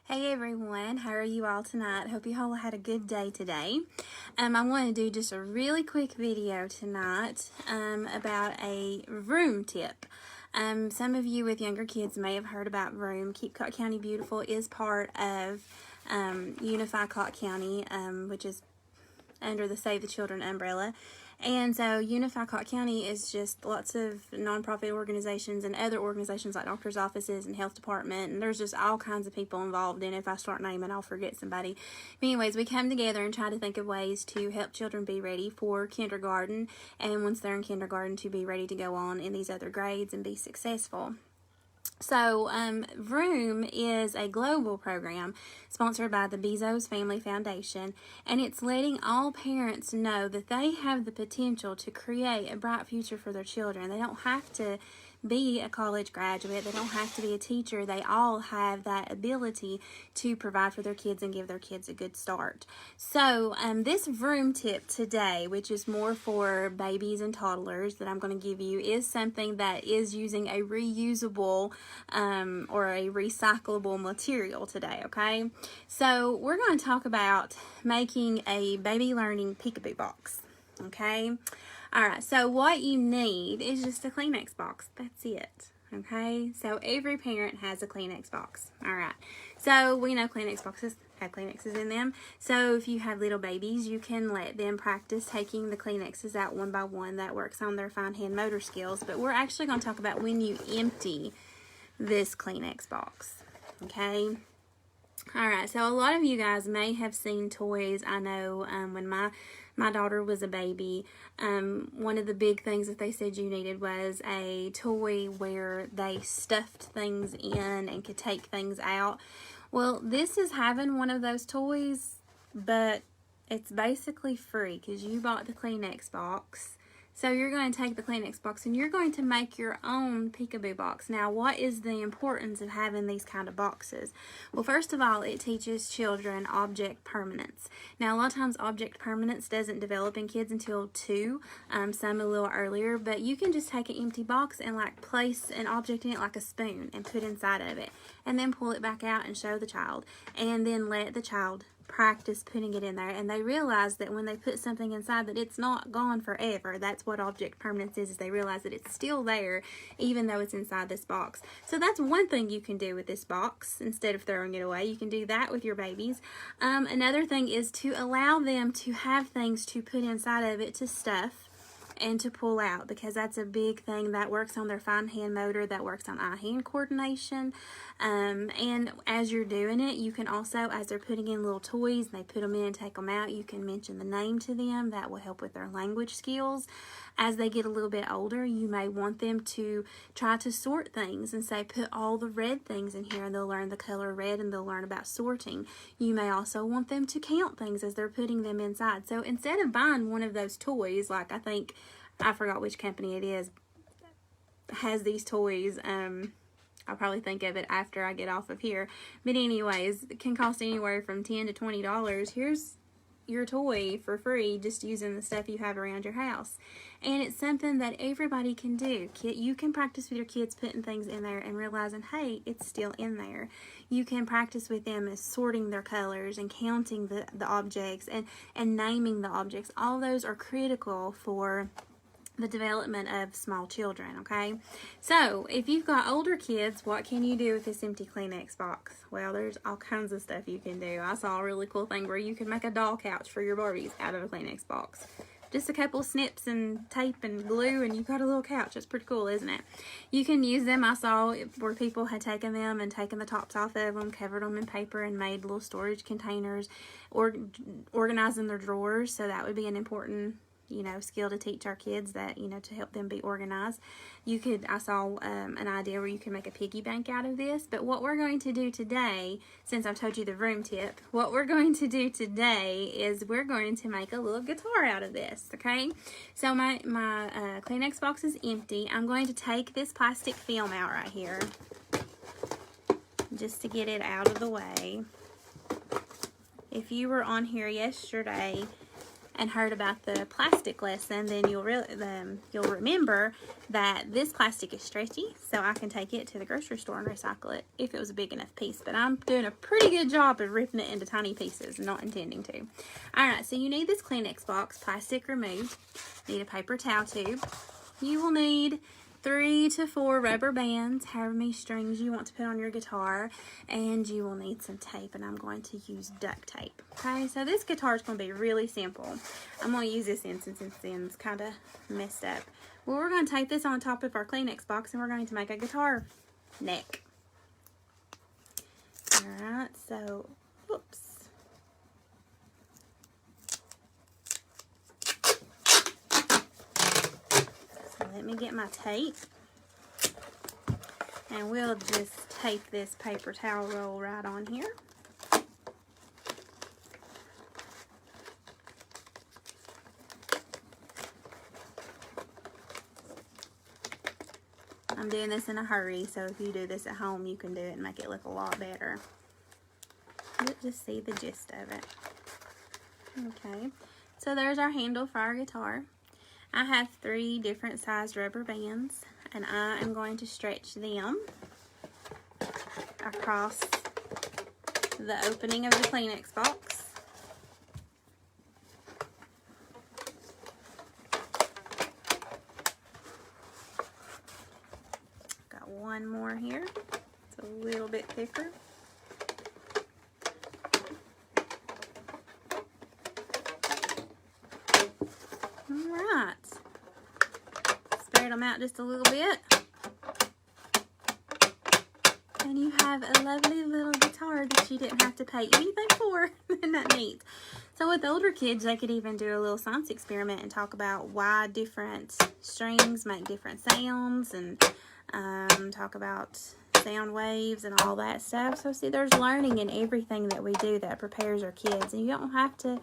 Hey everyone, how are you all tonight? Hope you all had a good day today. I want to do just a really quick video tonight about a room tip. Some of you with younger kids may have heard about Vroom. Keep Cott County Beautiful is part of Unify Cott County, which is under the Save the Children umbrella. And so Unify Cott County is just lots of nonprofit organizations and other organizations like doctor's offices and health department, and there's just all kinds of people involved in it. If I start naming, I'll forget somebody. But anyways, we come together and try to think of ways to help children be ready for kindergarten, and once they're in kindergarten, to be ready to go on in these other grades and be successful. So, Vroom is a global program sponsored by the Bezos Family Foundation, and it's letting all parents know that they have the potential to create a bright future for their children. They don't have to be a college graduate. They don't have to be a teacher. They all have that ability to provide for their kids and give their kids a good start. So this Vroom tip today, which is more for babies and toddlers that I'm going to give you, is something that is using a reusable or a recyclable material today, okay? So we're going to talk about making a baby learning peekaboo box, okay? Alright, so what you need is just a Kleenex box. That's it. Okay, so every parent has a Kleenex box. Alright, so we know Kleenex boxes have Kleenexes in them. So if you have little babies, you can let them practice taking the Kleenexes out one by one. That works on their fine hand motor skills. But we're actually going to talk about when you empty this Kleenex box. Okay. Alright, so a lot of you guys may have seen toys. I know when my daughter was a baby, one of the big things that they said you needed was a toy where they stuffed things in and could take things out. Well, this is having one of those toys, but it's basically free because you bought the Kleenex box. So you're going to take the Kleenex box and you're going to make your own peekaboo box. Now, what is the importance of having these kind of boxes? Well, first of all, it teaches children object permanence. Now, a lot of times object permanence doesn't develop in kids until 2, some a little earlier, but you can just take an empty box and like place an object in it like a spoon and put inside of it, and then pull it back out and show the child, and then let the child practice putting it in there, and they realize that when they put something inside that it's not gone forever. That's what object permanence is they realize that it's still there even though it's inside this box. So that's one thing you can do with this box instead of throwing it away. You can do that with your babies. Another thing is to allow them to have things to put inside of it to stuff and to pull out, because that's a big thing that works on their fine hand motor, that works on eye-hand coordination. And as you're doing it, you can also, as they're putting in little toys, they put them in and take them out, you can mention the name to them. That will help with their language skills. As they get a little bit older, you may want them to try to sort things and say, put all the red things in here, and they'll learn the color red and they'll learn about sorting. You may also want them to count things as they're putting them inside. So instead of buying one of those toys, like I forgot which company it is, has these toys. I'll probably think of it after I get off of here. But anyways, it can cost anywhere from $10 to $20. Here's your toy for free, just using the stuff you have around your house. And it's something that everybody can do. You can practice with your kids putting things in there and realizing, hey, it's still in there. You can practice with them as sorting their colors and counting the objects and naming the objects. All those are critical for the development of small children, okay? So, if you've got older kids, what can you do with this empty Kleenex box? Well, there's all kinds of stuff you can do. I saw a really cool thing where you can make a doll couch for your Barbies out of a Kleenex box. Just a couple of snips and tape and glue, and you've got a little couch. It's pretty cool, isn't it? You can use them. I saw where people had taken them and taken the tops off of them, covered them in paper, and made little storage containers, or organizing their drawers. So that would be an important skill to teach our kids, that, to help them be organized. I saw an idea where you can make a piggy bank out of this. But what we're going to do today, since I've told you the Vroom tip, what we're going to do today is we're going to make a little guitar out of this, okay? So my Kleenex box is empty. I'm going to take this plastic film out right here just to get it out of the way. If you were on here yesterday, and heard about the plastic lesson, then you'll remember that this plastic is stretchy, so I can take it to the grocery store and recycle it if it was a big enough piece. But I'm doing a pretty good job of ripping it into tiny pieces, not intending to. Alright, so you need this Kleenex box, plastic removed. Need a paper towel tube. You will need 3 to 4 rubber bands, however many strings you want to put on your guitar, and you will need some tape, and I'm going to use duct tape. Okay, so this guitar is going to be really simple. I'm going to use this end since this end's kind of messed up. Well, we're going to tape this on top of our Kleenex box, and we're going to make a guitar neck. Alright, so, whoops. Let me get my tape, and we'll just tape this paper towel roll right on here. I'm doing this in a hurry, so if you do this at home, you can do it and make it look a lot better. You'll just see the gist of it. Okay, so there's our handle for our guitar. I have 3 different sized rubber bands, and I am going to stretch them across the opening of the Kleenex box. Got one more here. It's a little bit thicker. Alright, spread them out just a little bit, and you have a lovely little guitar that you didn't have to pay anything for. Isn't that neat? So with older kids, they could even do a little science experiment and talk about why different strings make different sounds, and talk about sound waves and all that stuff. So see, there's learning in everything that we do that prepares our kids, and you don't have to,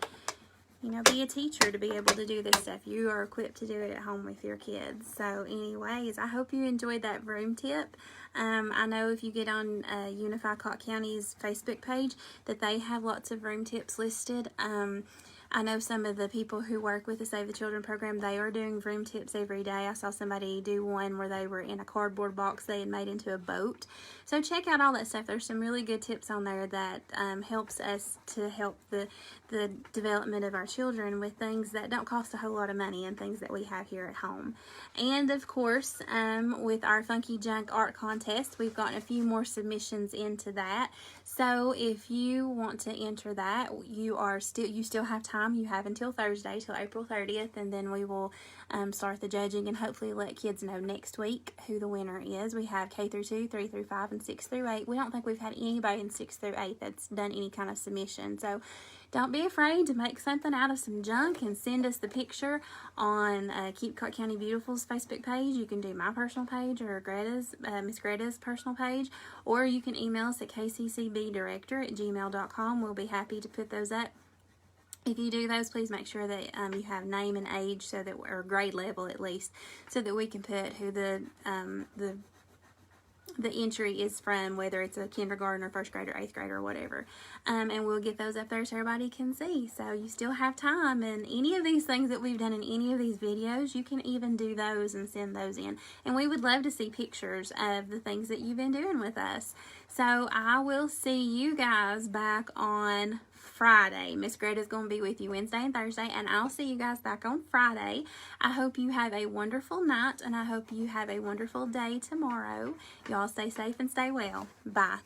you know, be a teacher to be able to do this stuff. You are equipped to do it at home with your kids. So anyways, I hope you enjoyed that room tip. I know if you get on Unify Cott County's Facebook page that they have lots of room tips listed. I know some of the people who work with the Save the Children program, they are doing room tips every day. I saw somebody do one where they were in a cardboard box they had made into a boat. So check out all that stuff. There's some really good tips on there that helps us to help the development of our children with things that don't cost a whole lot of money and things that we have here at home. And of course, with our Funky Junk Art Contest, we've gotten a few more submissions into that. So if you want to enter that, you still have time. You have until Thursday, till April 30th, and then we will start the judging and hopefully let kids know next week who the winner is. We have K through 2, 3 through 5, and 6 through 8. We don't think we've had anybody in 6 through 8 that's done any kind of submission. So don't be afraid to make something out of some junk and send us the picture on Keep Cott County Beautiful's Facebook page. You can do my personal page or Miss Greta's personal page, or you can email us at kccbdirector@gmail.com. We'll be happy to put those up. If you do those, please make sure that you have name and age, so that, or grade level at least, so that we can put who the entry is from, whether it's a kindergarten or 1st grade or 8th grade or whatever. And we'll get those up there so everybody can see. So you still have time, and any of these things that we've done in any of these videos, you can even do those and send those in. And we would love to see pictures of the things that you've been doing with us. So I will see you guys back on Friday. Miss Greta's going to be with you Wednesday and Thursday, and I'll see you guys back on Friday. I hope you have a wonderful night, and I hope you have a wonderful day tomorrow. Y'all stay safe and stay well. Bye.